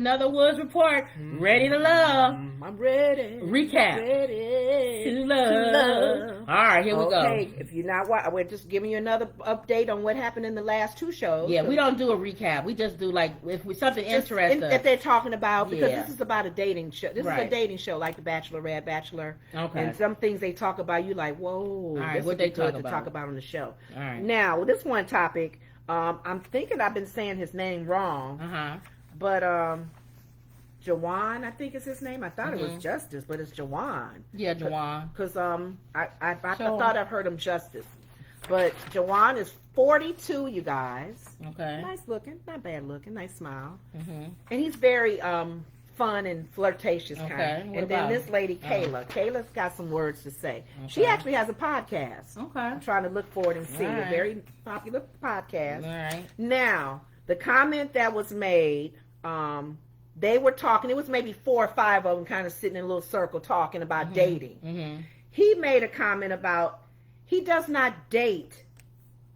another Woods report. Ready to love. I'm ready. Recap. Ready to love. All right, here we go. Okay, if you're not watching, we're just giving you another update on what happened in the last 2 shows. Yeah, we don't do a recap. We just do like if we something interesting that they're talking about, because Yeah. this is about a dating show. This is a dating show like The Bachelorette, Bachelor. Okay. And some things they talk about, you like, whoa. All right, this what would they be good talk to about? talk about on the show. All right. Now, this one topic, I'm thinking I've been saying his name wrong, but Jawan, I think is his name. I thought it was Justice, but it's Jawan. Yeah, Jawan. Because I thought I've heard him Justice. But Jawan is 42, you guys. Okay. Nice looking, not bad looking, nice smile. And he's very fun and flirtatious kind. And then this lady, Kayla. Kayla's got some words to say. She actually has a podcast. Okay. I'm trying to look for it and see. A very popular podcast. All right. Now, the comment that was made, they were talking, it was maybe 4 or 5 of them kind of sitting in a little circle talking about dating. He made a comment about he does not date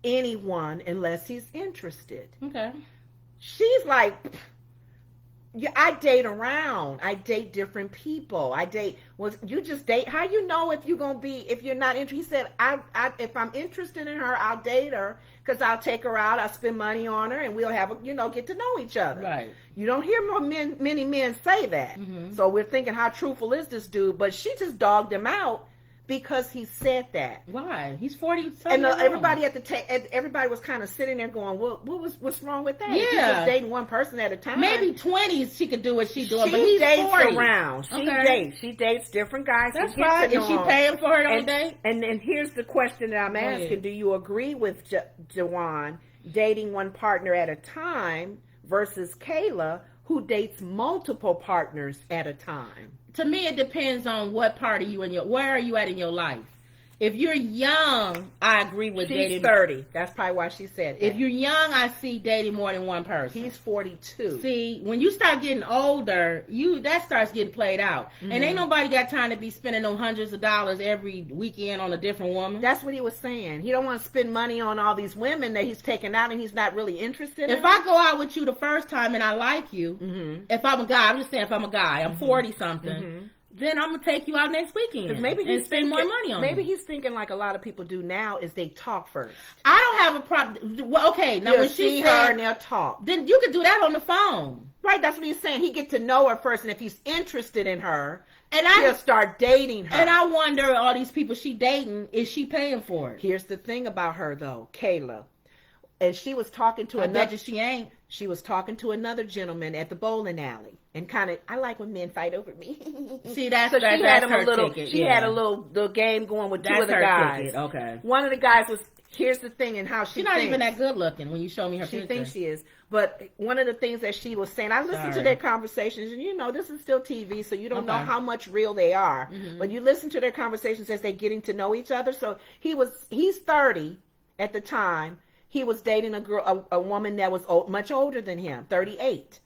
anyone unless he's interested. Okay. She's like, yeah, I date around. I date different people. You just date. How you know if you're going to be, if you're not interested? He said, if I'm interested in her, I'll date her because I'll take her out. I'll spend money on her and we'll have, get to know each other. Right. You don't hear many men say that. So we're thinking, how truthful is this dude? But she just dogged him out because he said that. Why? He's 40. And everybody everybody was kind of sitting there going, what's wrong with that? Yeah. She's just dating one person at a time. Maybe 20s she could do what she's doing, She but he's dates 40. around. She dates different guys. That's fine. Is she paying for it on a date? And here's the question that I'm asking. Do you agree with Jawan dating one partner at a time versus Kayla, who dates multiple partners at a time? To me, it depends on what part of where are you at in your life. If you're young, I agree with dating. She's 30. That's probably why she said that. If you're young, I see dating more than one person. He's 42. See, when you start getting older, that starts getting played out. And ain't nobody got time to be spending no hundreds of dollars every weekend on a different woman. That's what he was saying. He don't want to spend money on all these women that he's taking out and he's not really interested in. If I go out with you the first time and I like you, if I'm a guy, I'm just saying if I'm a guy, I'm 40-something, then I'm going to take you out next weekend and spend more money on Maybe you. he's thinking like a lot of people do now is they talk first. I don't have a problem. Well, okay, now when she see her and they'll talk. Then you could do that on the phone. Right, that's what he's saying. He get to know her first, and if he's interested in her, he'll start dating her. And I wonder, all these people she dating, is she paying for it? Here's the thing about her, though, Kayla. And she was talking to I bet you she ain't. She was talking to another gentleman at the bowling alley, and kind of, I like when men fight over me. See, that's so that's she had him her a little. ticket. She had a little game going with two of the guys. Ticket. Okay. One of the guys was. Here's the thing, and how she's not even that good looking when you show me her picture. She thinks she is, but one of the things that she was saying, I listened to their conversations, and this is still TV, so you don't know how much real they are. But you listen to their conversations as they're getting to know each other. So he's 30 at the time. He was dating a woman that was much older than him, 38.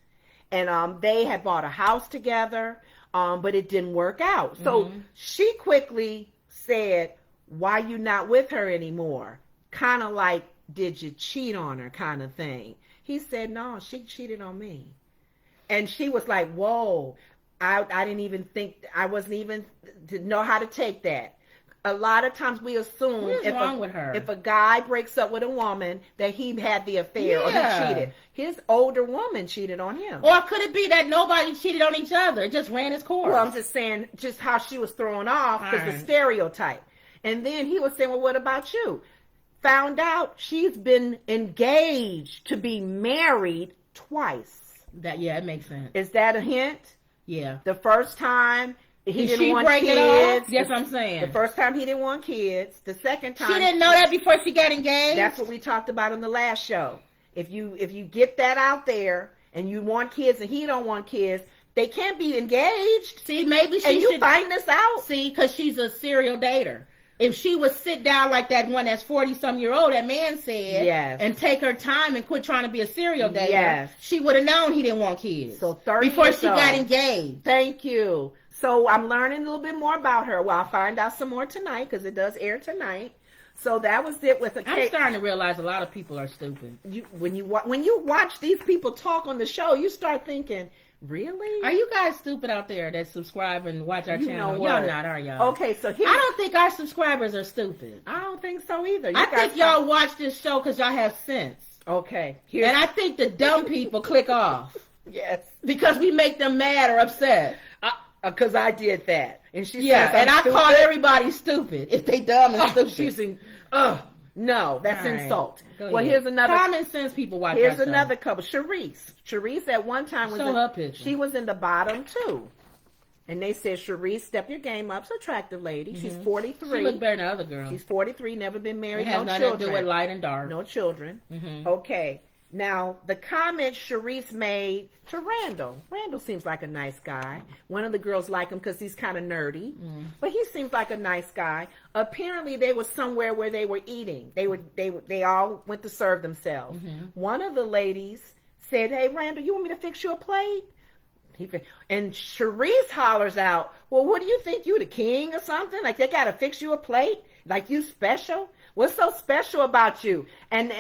And they had bought a house together, but it didn't work out. So she quickly said, why you not with her anymore? Kind of like, did you cheat on her kind of thing. He said, no, she cheated on me. And she was like, whoa, I didn't even think, I wasn't even to know how to take that. A lot of times we assume what is wrong with her? If a guy breaks up with a woman that he had the affair or he cheated. His older woman cheated on him. Or could it be that nobody cheated on each other? It just ran its course. Well, I'm just saying just how she was thrown off because the stereotype. And then he was saying, well, what about you? Found out she's been engaged to be married twice. It makes sense. Is that a hint? Yeah. The first time he didn't want break kids. It off? Yes, I'm saying. The first time he didn't want kids. The second time she didn't know that before she got engaged. That's what we talked about on the last show. If you get that out there and you want kids and he don't want kids, they can't be engaged. See, maybe she should find this out. See, because she's a serial dater. If she would sit down like that one that's 40-some-year-old, that man said, and take her time and quit trying to be a serial dater, she would have known he didn't want kids. So 30 before she got engaged. Thank you. So I'm learning a little bit more about her. Well, I'll find out some more tonight because it does air tonight. So that was it with I'm starting to realize a lot of people are stupid. When you watch these people talk on the show, you start thinking, Really? Are you guys stupid out there that subscribe and watch our channel? Y'all not, are y'all? Okay, so I don't think our subscribers are stupid. I don't think so either. I think y'all watch this show because y'all have sense. Okay. And I think the dumb people click off. Yes. Because we make them mad or upset. Because I did that. And she says, and I call everybody stupid if they dumb and stupid. No, that's insult. Well, here's another. Common sense people watch. Here's another couple. Sharice at one time she was in the bottom 2. And they said, Sharice, step your game up. She's an attractive lady. She's 43. She looks better than other girls. She's 43, never been married, no children. Has nothing to do with light and dark. No children. Okay. Now, the comment Sharice made to Randall. Randall seems like a nice guy. One of the girls like him because he's kind of nerdy. But he seems like a nice guy. Apparently, they were somewhere where they were eating. They all went to serve themselves. One of the ladies said, hey, Randall, you want me to fix you a plate? And Sharice hollers out, well, what do you think? You the king or something? Like they got to fix you a plate? Like you special? What's so special about you? And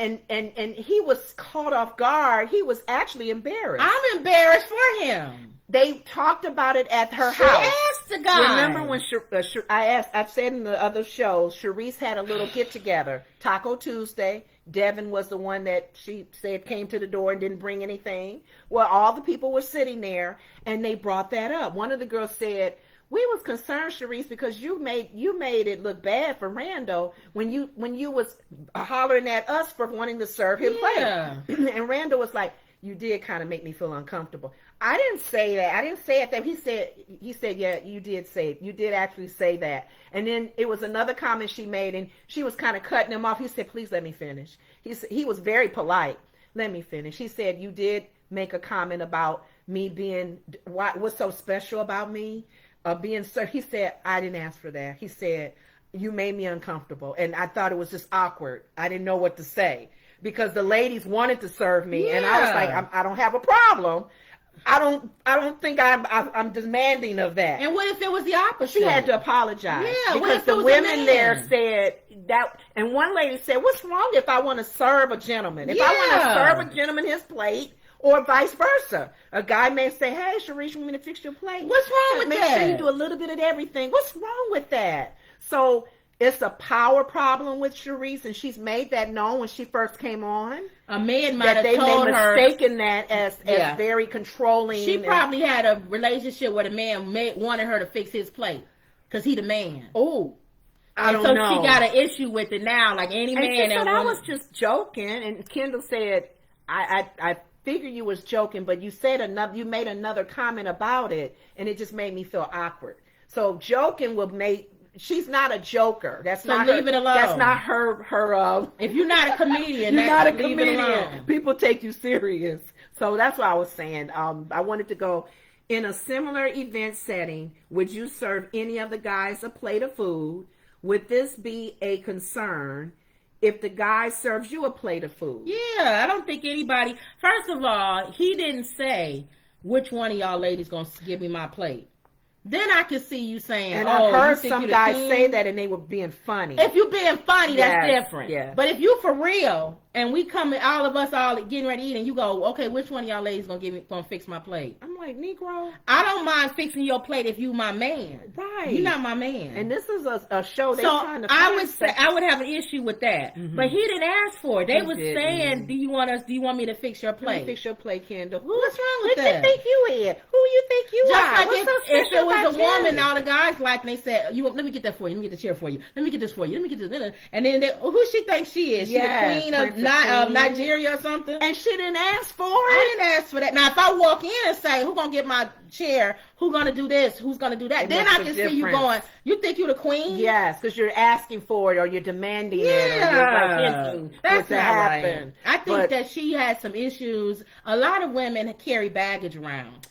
he was caught off guard. He was actually embarrassed. I'm embarrassed for him. They talked about it at her house. Asked the guy. Remember when I've said in the other shows, Sharice had a little get together, Taco Tuesday. Devin was the one that she said came to the door and didn't bring anything. Well, all the people were sitting there, and they brought that up. One of the girls said, we was concerned, Sharice, because you made it look bad for Randall when you was hollering at us for wanting to serve him plate. And Randall was like, you did kind of make me feel uncomfortable. I didn't say that. I didn't say it that. He said, yeah, you did say it. You did actually say that. And then it was another comment she made, and she was kind of cutting him off. He said, please let me finish. He was very polite. Let me finish. He said, you did make a comment about me being, what's so special about me? He said, I didn't ask for that. He said, you made me uncomfortable. And I thought it was just awkward. I didn't know what to say because the ladies wanted to serve me. Yeah. And I was like, I don't have a problem. I don't think I'm demanding of that. And what if it was the opposite? She had to apologize. Yeah, because the women there said that, and one lady said, what's wrong if I want to serve a gentleman? If I want to serve a gentleman his plate, or vice versa. A guy may say, hey, Sharice, you want me to fix your plate? What's wrong with that? Make sure you do a little bit of everything. What's wrong with that? So it's a power problem with Sharice, and she's made that known when she first came on. A man might have told her. They mistaken that as very controlling. She probably had a relationship where the man wanted her to fix his plate because he the man. Oh, I don't know. So she got an issue with it now, like any man. She said, I was just joking, and Kendall said, I figure you was joking, but you made another comment about it, and it just made me feel awkward. So joking will make. She's not a joker. That's so not leave her, it alone. That's not her. If you're not a comedian, you're not a comedian. People take you serious. So that's what I was saying. I wanted to go in a similar event setting. Would you serve any of the guys a plate of food? Would this be a concern if the guy serves you a plate of food? Yeah, I don't think anybody. First of all, he didn't say which one of y'all ladies gonna give me my plate. Then I could see you saying, and I've heard some guys say that, and they were being funny. If you being funny, that's different. Yeah. But if you for real, and we come, all of us all getting ready to eat, and you go, okay, which one of y'all ladies gonna fix my plate? I'm like, Negro, I don't mind fixing your plate if you my man. Right. You're not my man. And this is a show. They're trying to. I would say I would have an issue with that. Mm-hmm. But he didn't ask for it. They were saying, do you want me to fix your plate? Fix your plate, Kendall. What's wrong with that? Who you think you is? Who you think you Just are? like if it was a woman, all the guys like, and they said, let me get that for you. Let me get the chair for you. Let me get this for you. Let me get this. And then who she thinks she is? She the queen of Nigeria or something? And she didn't ask for it. I didn't ask for that. Now, if I walk in and say, who's going to get my chair? Who's going to do this? Who's going to do that? Then I can see you going, you think you're the queen? Yes, because you're asking for it or you're demanding it. Or you're that's not happen. Right. I think that she had some issues. A lot of women carry baggage around.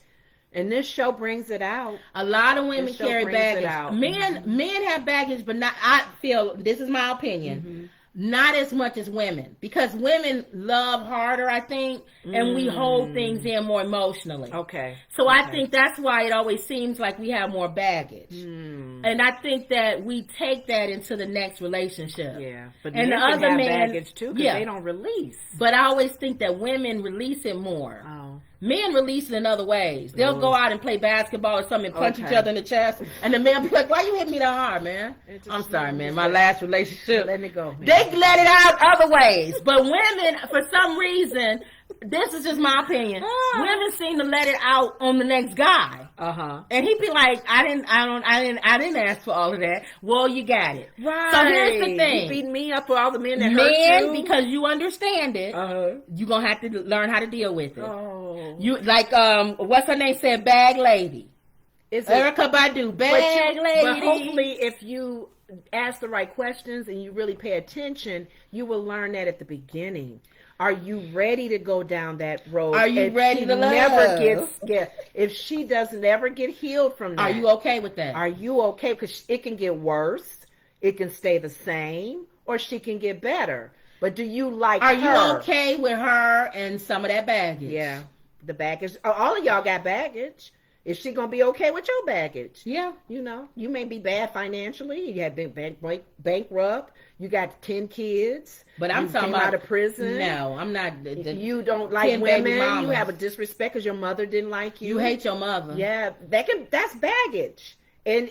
And this show brings it out. A lot of women carry baggage. Men have baggage, but not. I feel this is my opinion. Mm-hmm. Not as much as women, because women love harder, I think, and we hold things in more emotionally. Okay. So I think that's why it always seems like we have more baggage. And I think that we take that into the next relationship. Yeah. But and men the other have baggage too, because they don't release. But I always think that women release it more. Oh. Men release it in other ways. They'll go out and play basketball or something and punch each other in the chest. And the man be like, why you hit me that hard, man? I'm sorry, man. My last relationship. Let it go, man. They let it out other ways. But women, for some reason, this is just my opinion, women seem to let it out on the next guy. And he'd be like, I didn't ask for all of that. Well, you got it. Right. So here's the thing. You beating me up for all the men that hurt you? Because you understand it, you're going to have to learn how to deal with it. Oh. You like what's her name said, bag lady. It's Erykah Badu, bag lady. But hopefully if you ask the right questions and you really pay attention, you will learn that at the beginning. Are you ready to go down that road? Are you ready to love? If she doesn't ever get healed from that. Are you okay with that? Are you okay? Because it can get worse. It can stay the same. Or she can get better. But do you like her? Are you okay with her and some of that baggage? Yeah. The baggage. All of y'all got baggage. Is she going to be okay with your baggage? Yeah. You know, you may be bad financially. You have been bankrupt. You got 10 kids. But I'm talking about out of prison. No, I'm not. You don't like women. You have a disrespect because your mother didn't like you. You hate your mother. Yeah, that's baggage. And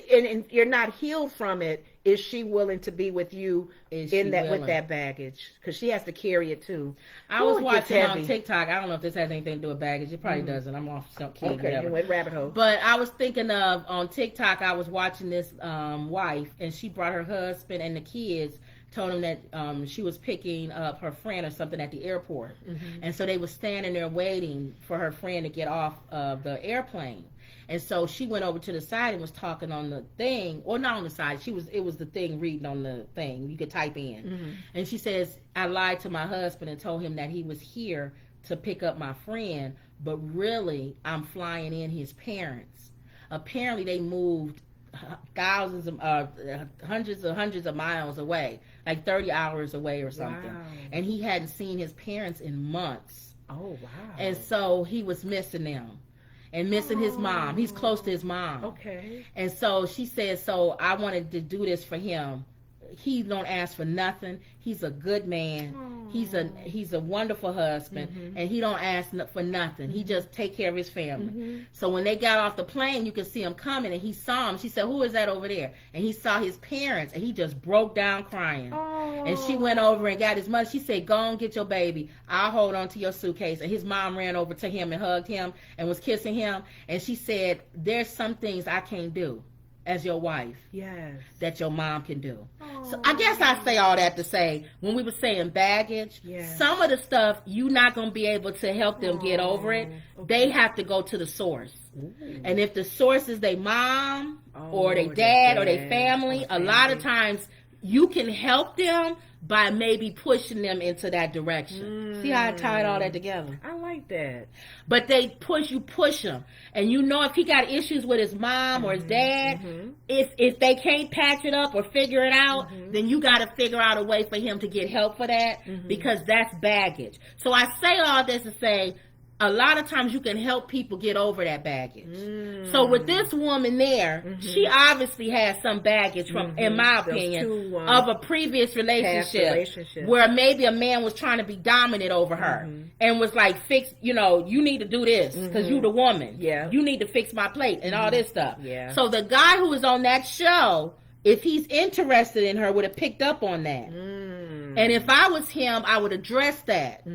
you're not healed from it. Is she willing to be with you with that baggage? Because she has to carry it too. I was watching on TikTok. I don't know if this has anything to do with baggage. It probably doesn't. I'm off some kid. Okay, you went rabbit hole. But I was thinking of on TikTok. I was watching this wife, and she brought her husband and the kids. Told him that she was picking up her friend or something at the airport, and so they were standing there waiting for her friend to get off of the airplane. And so she went over to the side and was talking on the thing, or not on the side. It was the thing reading on the thing. You could type in. And she says, I lied to my husband and told him that he was here to pick up my friend, but really I'm flying in his parents. Apparently they moved hundreds of miles away, like 30 hours away or something. Wow. And he hadn't seen his parents in months. Oh, wow. And so he was missing them. And missing his mom. He's close to his mom. Okay. And so she said, so I wanted to do this for him. He don't ask for nothing. He's a good man. Aww. He's a wonderful husband, and he don't ask for nothing. He just take care of his family. So when they got off the plane, you could see him coming, and he saw him. She said, "Who is that over there?" And he saw his parents, and he just broke down crying. Aww. And she went over and got his mother. She said, "Go and get your baby. I'll hold on to your suitcase." And his mom ran over to him and hugged him and was kissing him. And she said, "There's some things I can't do as your wife, that your mom can do." Aww. So I guess I say all that to say, when we were saying baggage, some of the stuff you're not going to be able to help them get over it. They have to go to the source. Ooh. And if the source is their mom or their dad or their family, a lot of times you can help them by maybe pushing them into that direction. See how I tied all that together? I like that. But you push him. And you know if he got issues with his mom or his dad, if they can't patch it up or figure it out, then you got to figure out a way for him to get help for that, because that's baggage. So I say all this to say, a lot of times you can help people get over that baggage. So with this woman there, she obviously has some baggage from, in my opinion, of a previous relationship where maybe a man was trying to be dominant over her and was like, fix, you need to do this because you the woman. Yeah. You need to fix my plate and all this stuff. Yeah. So the guy who was on that show, if he's interested in her, would have picked up on that. And if I was him, I would address that.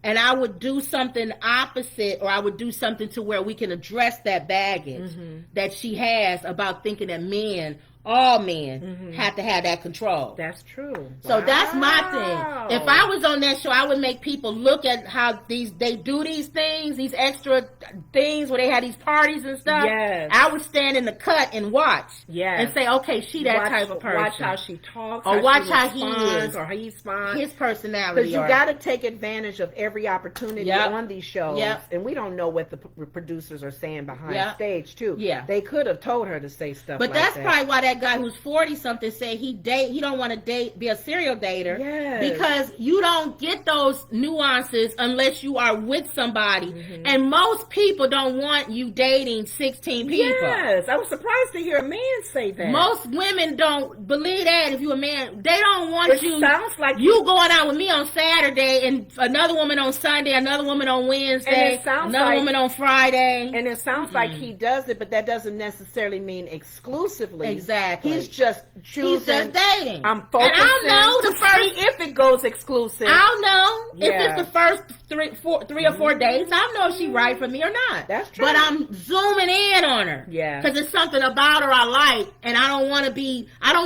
And I would do something opposite, or I would do something to where we can address that baggage that she has about thinking that all men have to have that control. That's true. So that's my thing. If I was on that show, I would make people look at how they do these things, these extra things where they have these parties and stuff. Yes. I would stand in the cut and watch. Yes. And say, okay, she that type of person. Watch how she talks. Or watch how he is. Or he responds. His personality. Because you got to take advantage of every opportunity on these shows. And we don't know what the producers are saying behind stage, too. Yeah. They could have told her to say stuff like that. But that's probably why that that guy who's 40 something say he don't want to be a serial dater. Yes. Because you don't get those nuances unless you are with somebody. Mm-hmm. And most people don't want you dating 16 people. Yes. I was surprised to hear a man say that. Most women don't believe that. If you're a man, they don't want you. Sounds like you going out with me on Saturday and another woman on Sunday, another woman on Wednesday, another woman on Friday. And it sounds like he does it, but that doesn't necessarily mean exclusively. Exactly. He's just choosing. He's just dating. I'm focusing. And I'll know the first if it goes exclusive. I'll know if it's the first three or four dates. I'll know if she's right for me or not. That's true. But I'm zooming in on her. Yeah. Because it's something about her I like, and I don't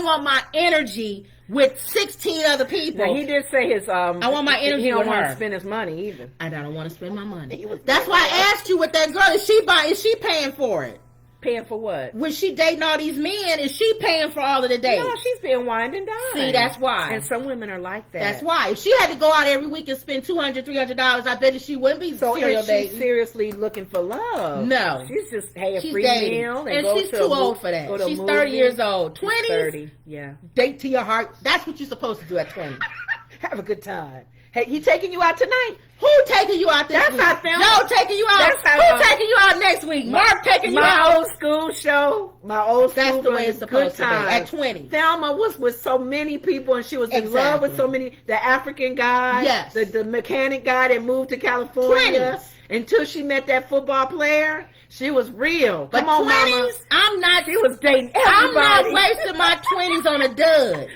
want my energy with 16 other people. Now, he did say his I want my energy. He don't with want her. to spend his money either. I don't want to spend my money. That's why I asked you with that girl. Is she paying for it? Paying for what? When she dating all these men, is she paying for all of the dates? No, she's being wined and dined. See, that's why. And some women are like that. That's why. If she had to go out every week and spend $200, $300, I bet she wouldn't be serial dating. She's seriously looking for love. No. She's just, hey, a free dating. meal. And she's too old for that. She's 30 years old. 20s? 30, yeah. Date to your heart. That's what you're supposed to do at 20. Have a good time. Hey, he taking you out tonight? Who taking you out this week? That's how Joe taking you out. Who taking you out next week? Mark taking you out. My old school show. My old school. That's the way it's supposed to be. At 20. Thelma was with so many people, and she was in love with so many. The African guy. Yes. The mechanic guy that moved to California. 20s. Until she met that football player. She was real. But Come on, 20s, Mama. She was dating everybody. I'm not wasting my 20s on a dud.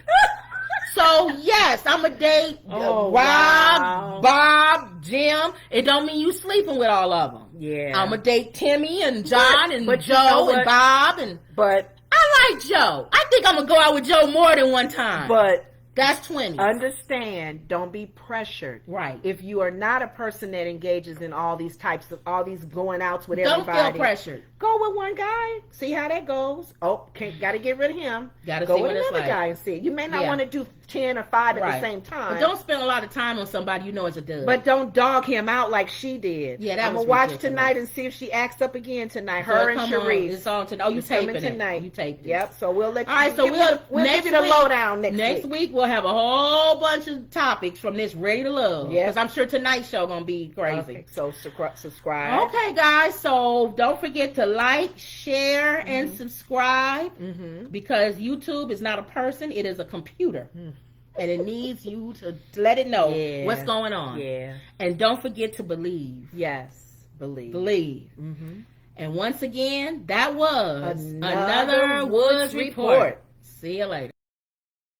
So, yes, I'm a date Rob, Bob, Jim. It don't mean you sleeping with all of them. Yeah. I'm a date Timmy and John and Joe and Bob. But I like Joe. I think I'm going to go out with Joe more than one time. But that's 20. Understand, don't be pressured. Right. If you are not a person that engages in all these going outs with everybody. Don't feel pressured. Go with one guy. See how that goes. Oh, got to get rid of him. Got to go see with what it's another like. guy and see. You may not want to do 10 or 5 at the same time. But don't spend a lot of time on somebody you know is a dud. But don't dog him out like she did. Yeah, that I'm was going to watch ridiculous. Tonight and see if she acts up again tonight. Her and Sharice. It's on tonight. Oh, you taping tonight. You taped it. Yep, so we'll let you. All right, so we'll give you the lowdown next week. We'll have a whole bunch of topics from this Ready to Love. Yeah. Because I'm sure tonight's show going to be crazy. Okay, so subscribe. Okay, guys. So don't forget to like, share, and subscribe. Because YouTube is not a person. It is a computer. And it needs you to let it know what's going on. Yeah. And don't forget to believe. Yes. Believe. Believe. And once again, that was another Woods Report. See you later.